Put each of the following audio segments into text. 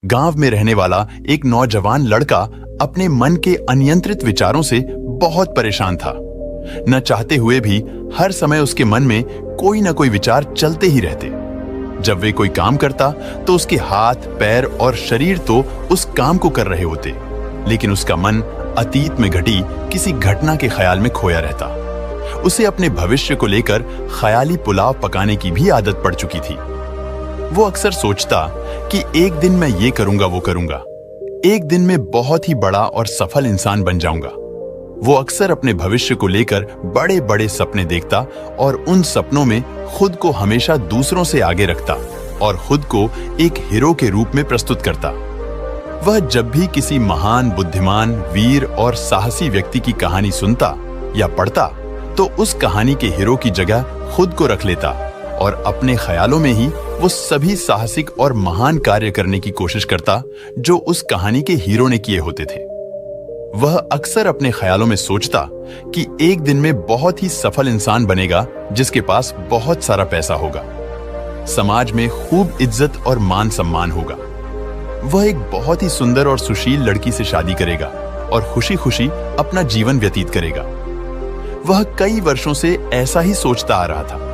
गांव में रहने वाला एक नौजवान लड़का अपने मन के अनियंत्रित विचारों से बहुत परेशान था। न चाहते हुए भी हर समय उसके मन में कोई न कोई विचार चलते ही रहते। जब वे कोई काम करता तो उसके हाथ, पैर और शरीर तो उस काम को कर रहे होते, लेकिन उसका मन अतीत में घटी किसी घटना के ख्याल में खोया रहता। उसे अपने भविष्य को लेकर ख्याली पुलाव पकाने की भी आदत पड़ चुकी थी। वो अक्सर सोचता कि एक दिन मैं ये करूंगा, वो करूंगा, एक दिन मैं बहुत ही बड़ा और सफल इंसान बन जाऊंगा। वो अक्सर अपने भविष्य को लेकर बड़े बड़े सपने देखता और उन सपनों में खुद को हमेशा दूसरों से आगे रखता और खुद को एक हीरो के रूप में प्रस्तुत करता। वह जब भी किसी महान, बुद्धिमान, वीर और साहसी व्यक्ति की कहानी सुनता या पढ़ता तो उस कहानी के हीरो की जगह खुद को रख लेता और अपने ख्यालों में ही वो सभी साहसिक और महान कार्य करने की कोशिश करता जो उस कहानी के हीरो ने किए होते थे। वह अक्सर अपने ख्यालों में सोचता कि एक दिन में बहुत ही सफल इंसान बनेगा जिसके पास बहुत सारा पैसा होगा, समाज में खूब इज्जत और मान सम्मान होगा। वह एक बहुत ही सुंदर और सुशील लड़की से शादी करेगा और खुशी खुशी अपना जीवन व्यतीत करेगा। वह कई वर्षों से ऐसा ही सोचता आ रहा था।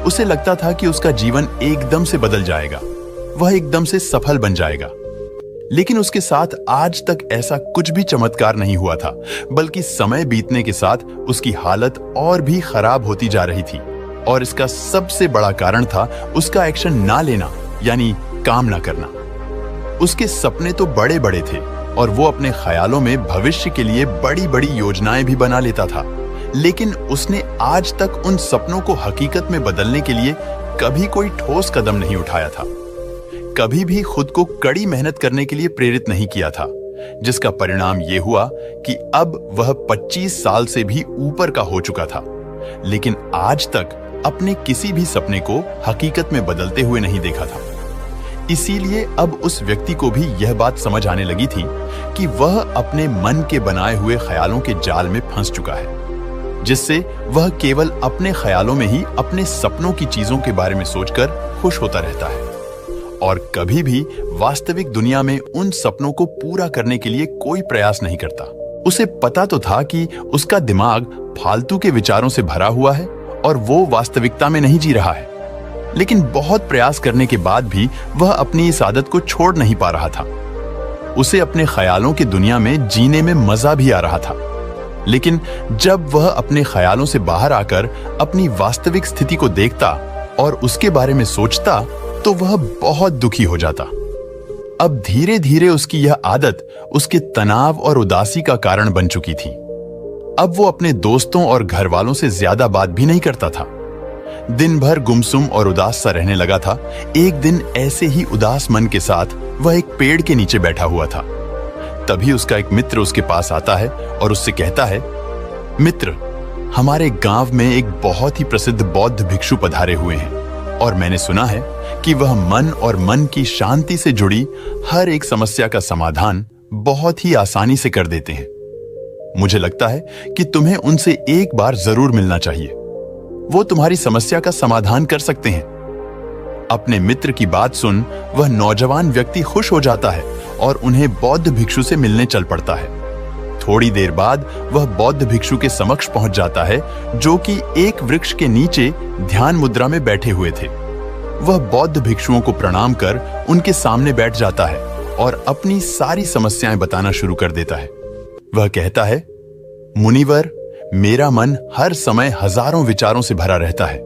उसे लगता था कि उसका जीवन एकदम से बदल जाएगा, वह एकदम से सफल बन जाएगा। लेकिन उसके साथ आज तक ऐसा कुछ भी चमत्कार नहीं हुआ था, बल्कि समय बीतने के साथ उसकी हालत और भी खराब होती जा रही थी। और इसका सबसे बड़ा कारण था उसका एक्शन ना लेना, यानी काम ना करना। उसके सपने तो बड़े बड़े थे और वो अपने ख्यालों में भविष्य के लिए बड़ी बड़ी योजनाएं भी बना लेता था, लेकिन उसने आज तक उन सपनों को हकीकत में बदलने के लिए कभी कोई ठोस कदम नहीं उठाया था। कभी भी खुद को कड़ी मेहनत करने के लिए प्रेरित नहीं किया था, जिसका परिणाम यह हुआ कि अब वह 25 साल से भी ऊपर का हो चुका था, लेकिन आज तक अपने किसी भी सपने को हकीकत में बदलते हुए नहीं देखा था। इसीलिए अब उस व्यक्ति को भी यह बात समझ आने लगी थी कि वह अपने मन के बनाए हुए ख्यालों के जाल में फंस चुका है, जिससे वह केवल अपने ख्यालों में ही अपने सपनों की चीजों के बारे में सोचकर खुश होता रहता है और कभी भी वास्तविक दुनिया में उन सपनों को पूरा करने के लिए कोई प्रयास नहीं करता। उसे पता तो था कि उसका दिमाग फालतू के विचारों से भरा हुआ है और वो वास्तविकता में नहीं जी रहा है, लेकिन बहुत प्रयास करने के बाद भी वह अपनी इस आदत को छोड़ नहीं पा रहा था। उसे अपने ख्यालों की दुनिया में जीने में मजा भी आ रहा था, लेकिन जब वह अपने ख्यालों से बाहर आकर अपनी वास्तविक स्थिति को देखता और उसके बारे में सोचता तो वह बहुत दुखी हो जाता। अब धीरे धीरे उसकी यह आदत उसके तनाव और उदासी का कारण बन चुकी थी। अब वो अपने दोस्तों और घर वालों से ज्यादा बात भी नहीं करता था। दिन भर गुमसुम और उदास सा रहने लगा था। एक दिन ऐसे ही उदास मन के साथ वह एक पेड़ के नीचे बैठा हुआ था। तभी उसका एक मित्र उसके पास आता है और उससे कहता है, मित्र, हमारे गांव में एक बहुत ही प्रसिद्ध बौद्ध भिक्षु पधारे हुए हैं और मैंने सुना है कि वह मन और मन की शांति से जुड़ी हर एक समस्या का समाधान बहुत ही आसानी से कर देते हैं। मुझे लगता है कि तुम्हें उनसे एक बार जरूर मिलना चाहिए। वो तुम्हारी समस्या का समाधान कर सकते हैं। अपने मित्र की बात सुन वह नौजवान व्यक्ति खुश हो जाता है और उन्हें बौद्ध भिक्षु से मिलने चल पड़ता है। थोड़ी देर बाद वह बौद्ध भिक्षु के समक्ष पहुंच जाता है, जो कि एक वृक्ष के नीचे ध्यान मुद्रा में बैठे हुए थे। वह बौद्ध भिक्षुओं को प्रणाम कर उनके सामने बैठ जाता है और अपनी सारी समस्याएं बताना शुरू कर देता है। वह कहता है, मुनिवर, मेरा मन हर समय हजारों विचारों से भरा रहता है।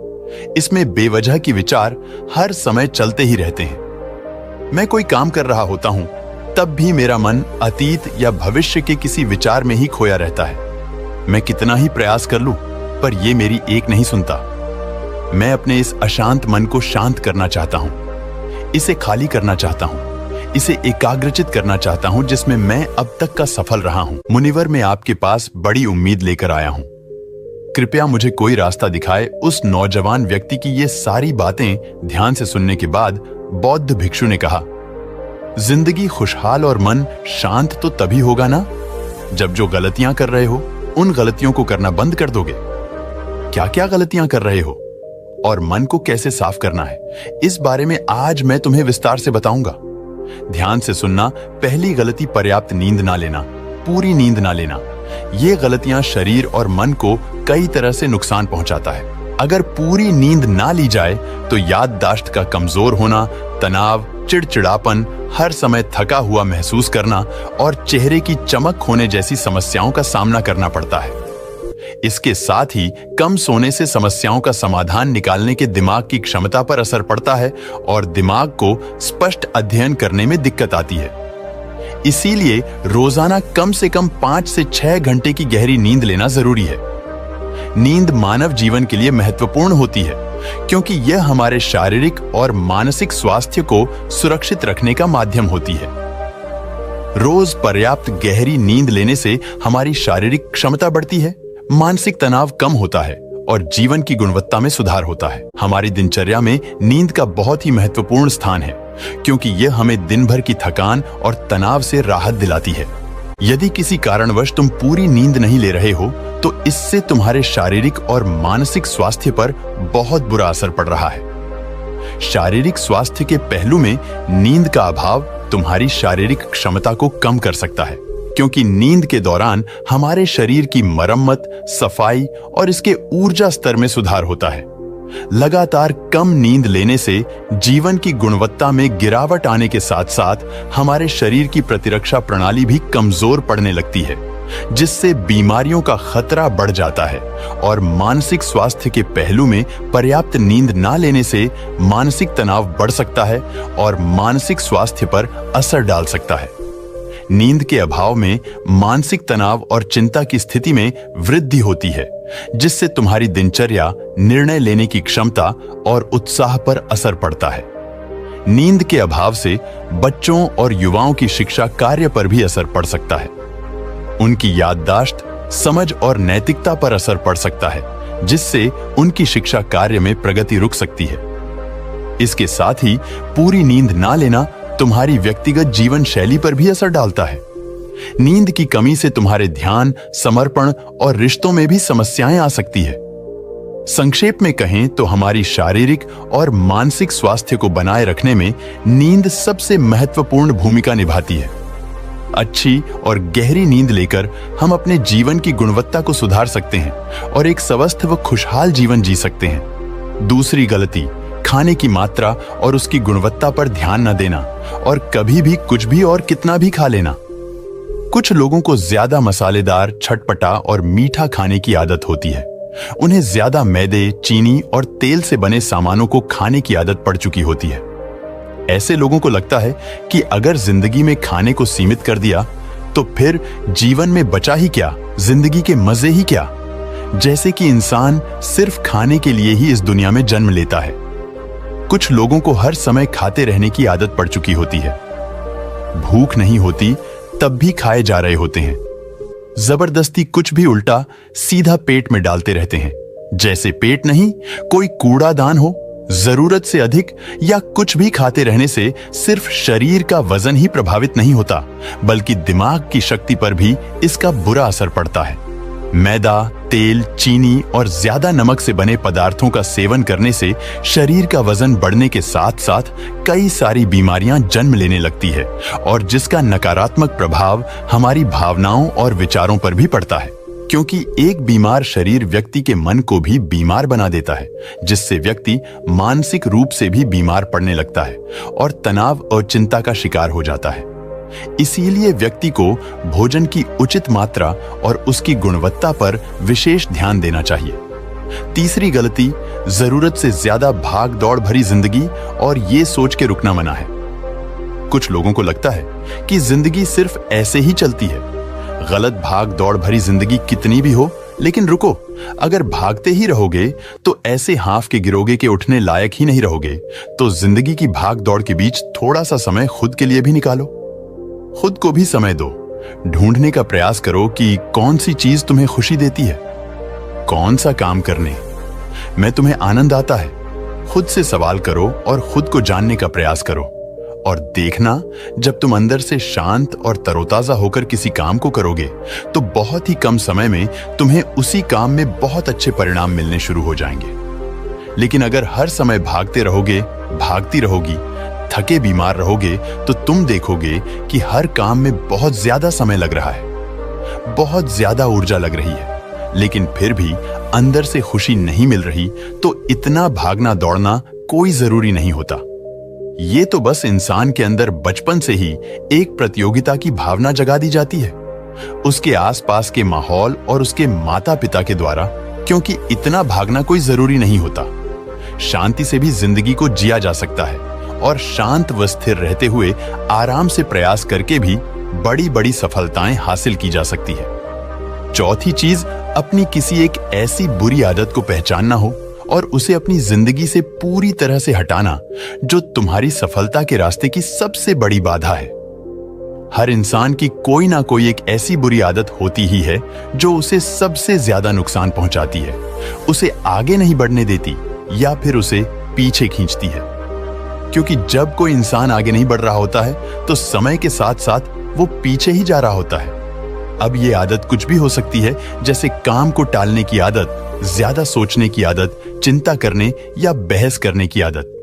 इसमें बेवजह की विचार हर समय चलते ही रहते हैं। मैं कोई काम कर रहा होता हूं तब भी मेरा मन अतीत या भविष्य के किसी विचार में ही खोया रहता है। मैं कितना ही प्रयास कर लूं, पर यह मेरी एक नहीं सुनता। मैं अपने इस अशांत मन को शांत करना चाहता हूं, इसे खाली करना चाहता हूं, इसे एकाग्रचित करना चाहता हूं, जिसमें मैं अब तक का सफल रहा हूं। मुनिवर, मैं आपके पास बड़ी उम्मीद लेकर आया हूं। कृपया मुझे कोई रास्ता दिखाए। उस नौजवान व्यक्ति की ये सारी बातें ध्यान से सुनने के बाद बौद्ध भिक्षु ने कहा, जिंदगी खुशहाल और मन शांत तो तभी होगा ना जब जो गलतियां कर रहे हो उन गलतियों को करना बंद कर दोगे। क्या क्या गलतियां कर रहे हो और मन को कैसे साफ करना है, इस बारे में आज मैं तुम्हें विस्तार से बताऊंगा। ध्यान से सुनना, पहली गलती पर्याप्त नींद ना लेना, पूरी नींद ना लेना। ये गलतियां शरीर और मन को कई तरह से नुकसान पहुंचाता है। अगर पूरी नींद ना ली जाए तो याददाश्त का कमजोर होना, तनाव, चिड़चिड़ापन, हर समय थका हुआ महसूस करना और चेहरे की चमक खोने जैसी समस्याओं का सामना करना पड़ता है। इसके साथ ही कम सोने से समस्याओं का समाधान निकालने के दिमाग की क्षमता पर असर पड़ता है और दिमाग को स्पष्ट अध्ययन करने में दिक्कत आती है। इसीलिए रोजाना कम से कम 5 से 6 घंटे की गहरी नींद लेना जरूरी है। नींद मानव जीवन के लिए महत्वपूर्ण होती है क्योंकि यह हमारे शारीरिक और मानसिक स्वास्थ्य को सुरक्षित रखने का माध्यम होती है। रोज पर्याप्त गहरी नींद लेने से हमारी शारीरिक क्षमता बढ़ती है, मानसिक तनाव कम होता है और जीवन की गुणवत्ता में सुधार होता है। हमारी दिनचर्या में नींद का बहुत ही महत्वपूर्ण स्थान है क्योंकि यह हमें दिन भर की थकान और तनाव से राहत दिलाती है। यदि किसी कारणवश तुम पूरी नींद नहीं ले रहे हो तो इससे तुम्हारे शारीरिक और मानसिक स्वास्थ्य पर बहुत बुरा असर पड़ रहा है। शारीरिक स्वास्थ्य के पहलू में नींद का अभाव तुम्हारी शारीरिक क्षमता को कम कर सकता है क्योंकि नींद के दौरान हमारे शरीर की मरम्मत, सफाई और इसके ऊर्जा स्तर में सुधार होता है। लगातार कम नींद लेने से जीवन की गुणवत्ता में गिरावट आने के साथ साथ हमारे शरीर की प्रतिरक्षा प्रणाली भी कमजोर पड़ने लगती है, जिससे बीमारियों का खतरा बढ़ जाता है। और मानसिक स्वास्थ्य के पहलू में पर्याप्त नींद ना लेने से मानसिक तनाव बढ़ सकता है और मानसिक स्वास्थ्य पर असर डाल सकता है। नींद के अभाव में मानसिक तनाव और चिंता की स्थिति में वृद्धि होती है, जिससे तुम्हारी दिनचर्या, निर्णय लेने की क्षमता और उत्साह पर असर पड़ता है। नींद के अभाव से बच्चों और युवाओं की शिक्षा कार्य पर भी असर पड़ सकता है। उनकी याददाश्त, समझ और नैतिकता पर असर पड़ सकता है, जिससे उनकी शिक्षा कार्य में प्रगति रुक सकती है। इसके साथ ही पूरी नींद ना लेना तुम्हारी व्यक्तिगत जीवन शैली पर भी असर डालता है। नींद की कमी से तुम्हारे ध्यान, समर्पण और रिश्तों में भी समस्याएं आ सकती है। संक्षेप में कहें तो हमारी शारीरिक और मानसिक स्वास्थ्य को बनाए रखने में नींद सबसे महत्वपूर्ण भूमिका निभाती है। अच्छी और गहरी नींद लेकर हम अपने जीवन की गुणवत्ता को सुधार सकते हैं और एक स्वस्थ व खुशहाल जीवन जी सकते हैं। दूसरी गलती, खाने की मात्रा और उसकी गुणवत्ता पर ध्यान न देना और कभी भी कुछ भी और कितना भी खा लेना। कुछ लोगों को ज्यादा मसालेदार, चटपटा और मीठा खाने की आदत होती है। उन्हें ज्यादा मैदे, चीनी और तेल से बने सामानों को खाने की आदत पड़ चुकी होती है। ऐसे लोगों को लगता है कि अगर जिंदगी में खाने को सीमित कर दिया तो फिर जीवन में बचा ही क्या, जिंदगी के मजे ही क्या। जैसे कि इंसान सिर्फ खाने के लिए ही इस दुनिया में जन्म लेता है। कुछ लोगों को हर समय खाते रहने की आदत पड़ चुकी होती है। भूख नहीं होती तब भी खाए जा रहे होते हैं। जबरदस्ती कुछ भी उल्टा सीधा पेट में डालते रहते हैं, जैसे पेट नहीं कोई कूड़ादान हो। जरूरत से अधिक या कुछ भी खाते रहने से सिर्फ शरीर का वजन ही प्रभावित नहीं होता, बल्कि दिमाग की शक्ति पर भी इसका बुरा असर पड़ता है। मैदा, तेल, चीनी और ज्यादा नमक से बने पदार्थों का सेवन करने से शरीर का वजन बढ़ने के साथ साथ कई सारी बीमारियां जन्म लेने लगती है और जिसका नकारात्मक प्रभाव हमारी भावनाओं और विचारों पर भी पड़ता है, क्योंकि एक बीमार शरीर व्यक्ति के मन को भी बीमार बना देता है, जिससे व्यक्ति मानसिक रूप से भी बीमार पड़ने लगता है और तनाव और चिंता का शिकार हो जाता है। इसीलिए व्यक्ति को भोजन की उचित मात्रा और उसकी गुणवत्ता पर विशेष ध्यान देना चाहिए। तीसरी गलती, जरूरत से ज्यादा भाग दौड़ भरी जिंदगी और ये सोच के रुकना मना है। कुछ लोगों को लगता है कि जिंदगी सिर्फ ऐसे ही चलती है। गलत भाग दौड़ भरी जिंदगी कितनी भी हो, लेकिन रुको, अगर भागते ही रहोगे तो ऐसे हाफ के गिरोगे के उठने लायक ही नहीं रहोगे। तो जिंदगी की भाग दौड़ के बीच थोड़ा सा समय खुद के लिए भी निकालो। खुद को भी समय दो। ढूंढने का प्रयास करो कि कौन सी चीज तुम्हें खुशी देती है, कौन सा काम करने में तुम्हें आनंद आता है। खुद से सवाल करो और खुद को जानने का प्रयास करो और देखना, जब तुम अंदर से शांत और तरोताजा होकर किसी काम को करोगे तो बहुत ही कम समय में तुम्हें उसी काम में बहुत अच्छे परिणाम मिलने शुरू हो जाएंगे। लेकिन अगर हर समय भागते रहोगे, भागती रहोगी, थके बीमार रहोगे तो तुम देखोगे कि हर काम में बहुत ज्यादा समय लग रहा है, बहुत ज्यादा ऊर्जा लग रही है, लेकिन फिर भी अंदर से खुशी नहीं मिल रही, तो इतना भागना दौड़ना कोई जरूरी नहीं होता। ये तो बस इंसान के अंदर बचपन से ही एक प्रतियोगिता की भावना जगा दी जाती है, उसके आसपास के माहौल और उसके माता पिता के द्वारा, क्योंकि इतना भागना कोई जरूरी नहीं होता। शांति से भी जिंदगी को जिया जा सकता है और शांत व स्थिर रहते हुए आराम से प्रयास करके भी बड़ी बड़ी सफलताएं हासिल की जा सकती है। चौथी चीज, अपनी किसी एक ऐसी बुरी आदत को पहचानना हो और उसे अपनी जिंदगी से पूरी तरह से हटाना जो तुम्हारी सफलता के रास्ते की सबसे बड़ी बाधा है। हर इंसान की कोई ना कोई एक ऐसी बुरी आदत होती ही है जो उसे सबसे ज्यादा नुकसान पहुंचाती है, उसे आगे नहीं बढ़ने देती या फिर उसे पीछे खींचती है। क्योंकि जब कोई इंसान आगे नहीं बढ़ रहा होता है तो समय के साथ साथ वो पीछे ही जा रहा होता है। अब ये आदत कुछ भी हो सकती है, जैसे काम को टालने की आदत, ज्यादा सोचने की आदत, चिंता करने या बहस करने की आदत।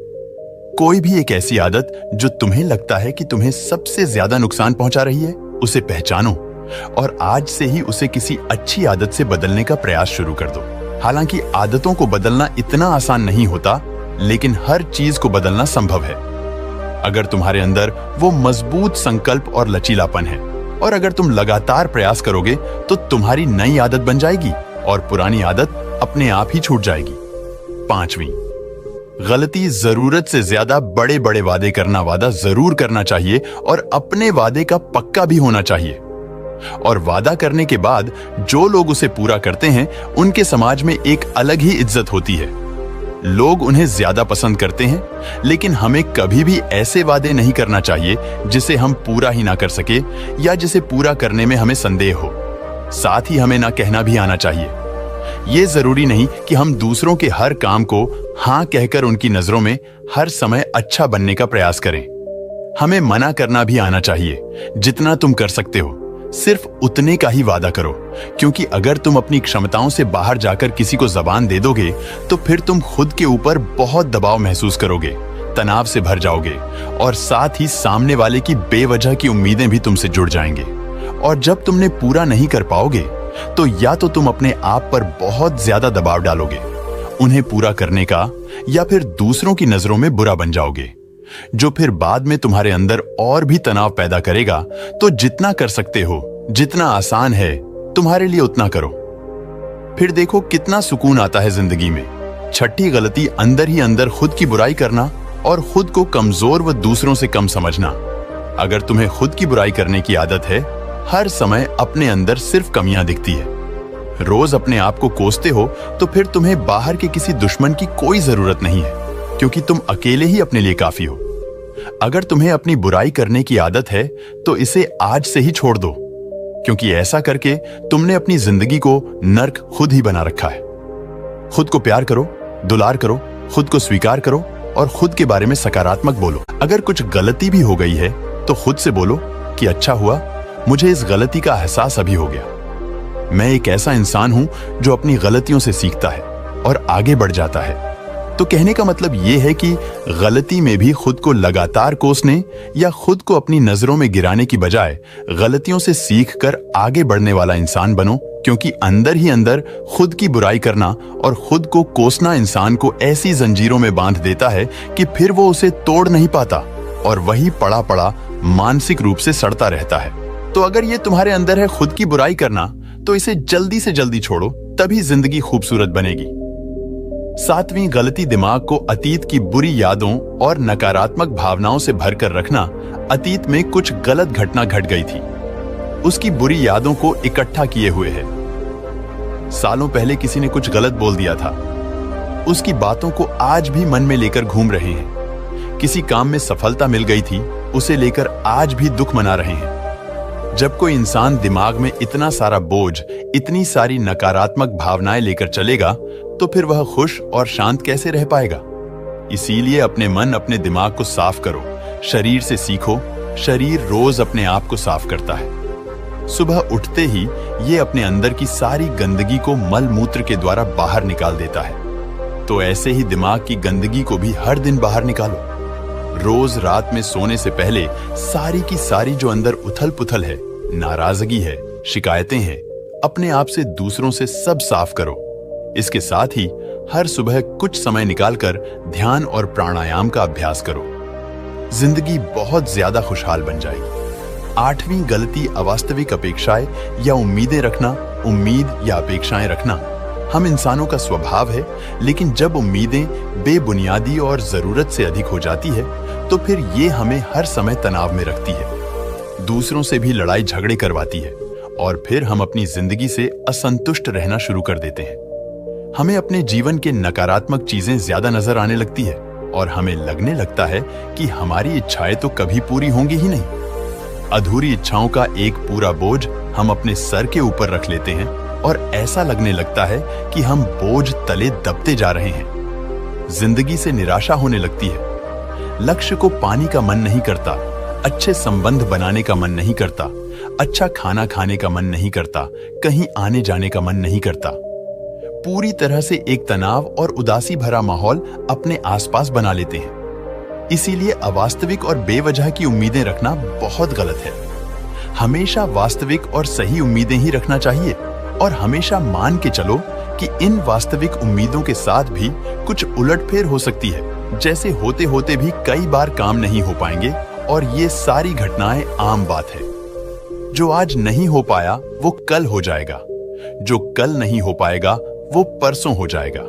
कोई भी एक ऐसी आदत जो तुम्हें लगता है कि तुम्हें सबसे ज्यादा नुकसान पहुंचा रही है, उसे पहचानो और आज से ही उसे किसी अच्छी आदत से बदलने का प्रयास शुरू कर दो। हालांकि आदतों को बदलना इतना आसान नहीं होता, लेकिन हर चीज को बदलना संभव है अगर तुम्हारे अंदर वो मजबूत संकल्प और लचीलापन है, और अगर तुम लगातार प्रयास करोगे तो तुम्हारी नई आदत बन जाएगी और पुरानी आदत अपने आप ही छूट जाएगी। पांचवी गलती, जरूरत से ज्यादा बड़े बड़े वादे करना। वादा जरूर करना चाहिए और अपने वादे का पक्का भी होना चाहिए, और वादा करने के बाद जो लोग उसे पूरा करते हैं उनके समाज में एक अलग ही इज्जत होती है। लोग उन्हें ज्यादा पसंद करते हैं, लेकिन हमें कभी भी ऐसे वादे नहीं करना चाहिए जिसे हम पूरा ही ना कर सके या जिसे पूरा करने में हमें संदेह हो। साथ ही हमें ना कहना भी आना चाहिए। ये जरूरी नहीं कि हम दूसरों के हर काम को हां कहकर उनकी नजरों में हर समय अच्छा बनने का प्रयास करें। हमें मना करना भी आना चाहिए। जितना तुम कर सकते हो सिर्फ उतने का ही वादा करो, क्योंकि अगर तुम अपनी क्षमताओं से बाहर जाकर किसी को जबान दे दोगे तो फिर तुम खुद के ऊपर बहुत दबाव महसूस करोगे, तनाव से भर जाओगे और साथ ही सामने वाले की बेवजह की उम्मीदें भी तुमसे जुड़ जाएंगे। और जब तुमने पूरा नहीं कर पाओगे तो या तो तुम अपने आप पर बहुत ज्यादा दबाव डालोगे उन्हें पूरा करने का, या फिर दूसरों की नजरों में बुरा बन जाओगे, जो फिर बाद में तुम्हारे अंदर और भी तनाव पैदा करेगा। तो जितना कर सकते हो, जितना आसान है तुम्हारे लिए उतना करो, फिर देखो कितना सुकून आता है जिंदगी में। छठी गलती, अंदर ही अंदर खुद की बुराई करना और खुद को कमजोर व दूसरों से कम समझना। अगर तुम्हें खुद की बुराई करने की आदत है, हर समय अपने अंदर सिर्फ कमियां दिखती है, रोज अपने आप को कोसते हो, तो फिर तुम्हें बाहर के किसी दुश्मन की कोई जरूरत नहीं है, क्योंकि तुम अकेले ही अपने लिए काफी हो। अगर तुम्हें अपनी बुराई करने की आदत है तो इसे आज से ही छोड़ दो, क्योंकि ऐसा करके तुमने अपनी जिंदगी को नर्क खुद ही बना रखा है। खुद को प्यार करो, दुलार करो, खुद को स्वीकार करो और खुद के बारे में सकारात्मक बोलो। अगर कुछ गलती भी हो गई है तो खुद से बोलो कि अच्छा हुआ, मुझे इस गलती का एहसास अभी हो गया। मैं एक ऐसा इंसान हूं जो अपनी गलतियों से सीखता है और आगे बढ़ जाता है। तो कहने का मतलब यह है कि गलती में भी खुद को लगातार कोसने या खुद को अपनी नजरों में गिराने की बजाय गलतियों से सीखकर आगे बढ़ने वाला इंसान बनो, क्योंकि अंदर ही अंदर खुद की बुराई करना और खुद को कोसना इंसान को ऐसी जंजीरों में बांध देता है कि फिर वो उसे तोड़ नहीं पाता और वही पड़ा पड़ा मानसिक रूप से सड़ता रहता है। तो अगर ये तुम्हारे अंदर है खुद की बुराई करना, तो इसे जल्दी से जल्दी छोड़ो, तभी जिंदगी खूबसूरत बनेगी। सातवीं गलती, दिमाग को अतीत की बुरी यादों और नकारात्मक भावनाओं से भरकर रखना। अतीत में कुछ गलत घटना घट गई थी, उसकी बुरी यादों को इकट्ठा किए हुए है। सालों पहले किसी ने कुछ गलत बोल दिया था, उसकी बातों को आज भी मन में लेकर घूम रहे हैं। किसी काम में सफलता मिल गई थी, उसे लेकर आज भी दुख मना रहे हैं। जब कोई इंसान दिमाग में इतना सारा बोझ, इतनी सारी नकारात्मक भावनाएं लेकर चलेगा, तो फिर वह खुश और शांत कैसे रह पाएगा। इसीलिए अपने मन, अपने दिमाग को साफ करो। शरीर से सीखो, शरीर रोज अपने आप को साफ करता है। सुबह उठते ही ये अपने अंदर की सारी गंदगी को मल मूत्र के द्वारा बाहर निकाल देता है। तो ऐसे ही दिमाग की गंदगी को भी हर दिन बाहर निकालो। रोज रात में सोने से पहले सारी की सारी जो अंदर उथल पुथल है, नाराजगी है, शिकायतें हैं, अपने आप से दूसरों से सब साफ करो। इसके साथ ही हर सुबह कुछ समय निकालकर ध्यान और प्राणायाम का अभ्यास करो। जिंदगी बहुत ज्यादा खुशहाल बन जाएगी। 8वीं गलती अवास्तविक अपेक्षाएं या उम्मीदें रखना। उम्मीद या अपेक्षाएं रखना हम इंसानों का स्वभाव है, लेकिन जब उम्मीदें बेबुनियादी और जरूरत से अधिक हो जाती है तो फिर ये हमें हर समय तनाव में रखती है, दूसरों से भी लड़ाई झगड़े करवाती है और फिर हम अपनी जिंदगी से असंतुष्ट रहना शुरू कर देते हैं। हमें अपने जीवन के नकारात्मक चीजें ज्यादा नजर आने लगती है और हमें लगने लगता है कि हमारी इच्छाएं तो कभी पूरी होंगी ही नहीं। अधूरी इच्छाओं का एक पूरा बोझ हम अपने सर के ऊपर रख लेते हैं और ऐसा लगने लगता है कि हम बोझ तले दबते जा रहे हैं। जिंदगी से निराशा होने लगती है। लक्ष्य को पाने का मन नहीं करता, अच्छे संबंध बनाने का मन नहीं करता, अच्छा खाना खाने का मन नहीं करता, कहीं आने जाने का मन नहीं करता। पूरी तरह से एक तनाव और उदासी भरा माहौल अपने आसपास बना लेते हैं। इसीलिए अवास्तविक और बेवजह की उम्मीदें रखना बहुत गलत है। हमेशा वास्तविक और सही उम्मीदें ही रखना चाहिए और हमेशा मान के चलो कि इन वास्तविक उम्मीदों के साथ भी कुछ उलटफेर हो सकती है। जैसे होते होते भी कई बार काम नहीं हो पाएंगे और ये सारी घटनाएं आम बात है। जो आज नहीं हो पाया वो कल हो जाएगा, जो कल नहीं हो पाएगा वो परसों हो जाएगा।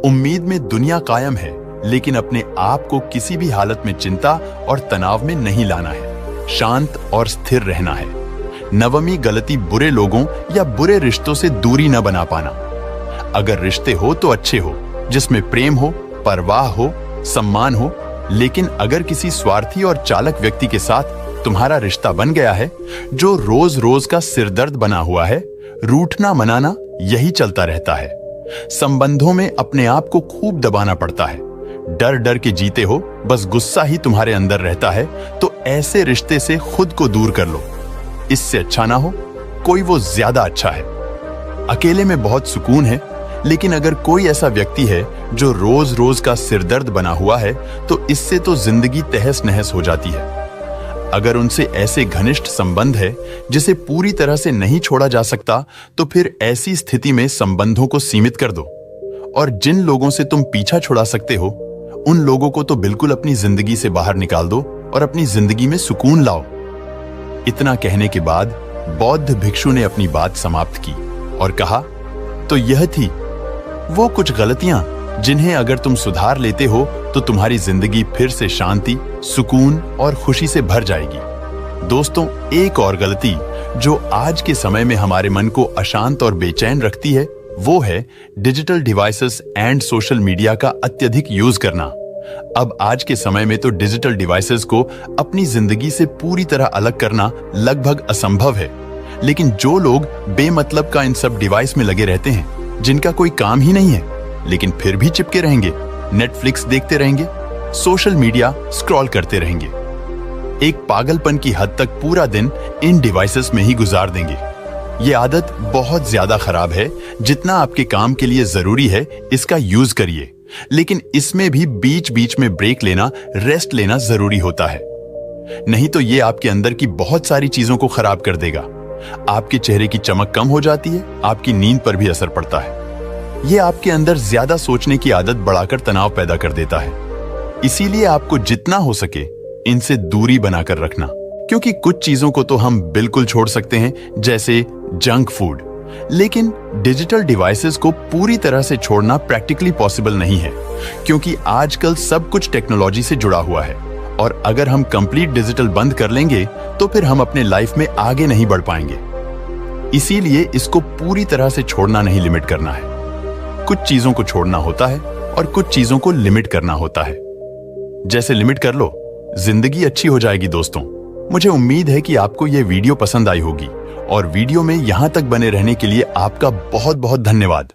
उम्मीद में दुनिया कायम है, लेकिन अपने आप को किसी भी हालत में चिंता और तनाव में नहीं लाना है। शांत और स्थिर रहना है। 9वीं गलती बुरे लोगों या बुरे रिश्तों से दूरी न बना पाना। अगर रिश्ते हो तो अच्छे हो, जिसमें प्रेम हो, परवाह हो, सम्मान हो, लेकिन अगर किसी स्वार्थी और चालक व्यक्ति के साथ तुम्हारा रिश्ता बन गया है जो रोज रोज का सिरदर्द बना हुआ है, रूठना मनाना यही चलता रहता है। संबंधों में अपने आप को खूब दबाना पड़ता है। डर डर के जीते हो, बस गुस्सा ही तुम्हारे अंदर रहता है, तो ऐसे रिश्ते से खुद को दूर कर लो। इससे अच्छा ना हो कोई, वो ज्यादा अच्छा है। अकेले में बहुत सुकून है, लेकिन अगर कोई ऐसा व्यक्ति है जो रोज रोज का सिरदर्द बना हुआ है तो इससे तो जिंदगी तहस नहस हो जाती है। अगर उनसे ऐसे घनिष्ठ संबंध है जिसे पूरी तरह से नहीं छोड़ा जा सकता, तो फिर ऐसी स्थिति में संबंधों को सीमित कर दो और जिन लोगों से तुम पीछा छुड़ा सकते हो उन लोगों को तो बिल्कुल अपनी जिंदगी से बाहर निकाल दो और अपनी जिंदगी में सुकून लाओ। इतना कहने के बाद बौद्ध भिक्षु ने अपनी बात समाप्त की और कहा, तो यह थी वो कुछ गलतियां जिन्हें अगर तुम सुधार लेते हो तो तुम्हारी जिंदगी फिर से शांति, सुकून और खुशी से भर जाएगी। दोस्तों, एक और गलती जो आज के समय में हमारे मन को अशांत और बेचैन रखती है वो है digital devices and social media का अत्यधिक यूज करना। अब आज के समय में तो डिजिटल डिवाइसेस को अपनी जिंदगी से पूरी तरह अलग करना लगभग असंभव है, लेकिन जो लोग बेमतलब का इन सब डिवाइस में लगे रहते हैं, जिनका कोई काम ही नहीं है, लेकिन फिर भी चिपके रहेंगे, नेटफ्लिक्स देखते रहेंगे, सोशल मीडिया स्क्रॉल करते रहेंगे, एक पागलपन की हद तक पूरा दिन इन डिवाइसेस में ही गुजार देंगे। ये आदत बहुत ज्यादा खराब है। जितना आपके काम के लिए जरूरी है इसका यूज करिए, लेकिन इसमें भी बीच बीच में ब्रेक लेना, रेस्ट लेना जरूरी होता है। नहीं तो ये आपके अंदर की बहुत सारी चीजों को खराब कर देगा। आपके चेहरे की चमक कम हो जाती है, आपकी नींद पर भी असर पड़ता है। ये आपके अंदर ज्यादा सोचने की आदत बढ़ाकर तनाव पैदा कर देता है। इसीलिए आपको जितना हो सके इनसे दूरी बनाकर रखना, क्योंकि कुछ चीजों को तो हम बिल्कुल छोड़ सकते हैं, जैसे जंक फूड, लेकिन डिजिटल डिवाइसेस को पूरी तरह से छोड़ना प्रैक्टिकली पॉसिबल नहीं है, क्योंकि आजकल सब कुछ टेक्नोलॉजी से जुड़ा हुआ है और अगर हम कंप्लीट डिजिटल बंद कर लेंगे तो फिर हम अपने लाइफ में आगे नहीं बढ़ पाएंगे। इसीलिए इसको पूरी तरह से छोड़ना नहीं, लिमिट करना है। कुछ चीजों को छोड़ना होता है और कुछ चीजों को लिमिट करना होता है। जैसे लिमिट कर लो, जिंदगी अच्छी हो जाएगी। दोस्तों, मुझे उम्मीद है कि आपको यह वीडियो पसंद आई होगी और वीडियो में यहां तक बने रहने के लिए आपका बहुत बहुत धन्यवाद।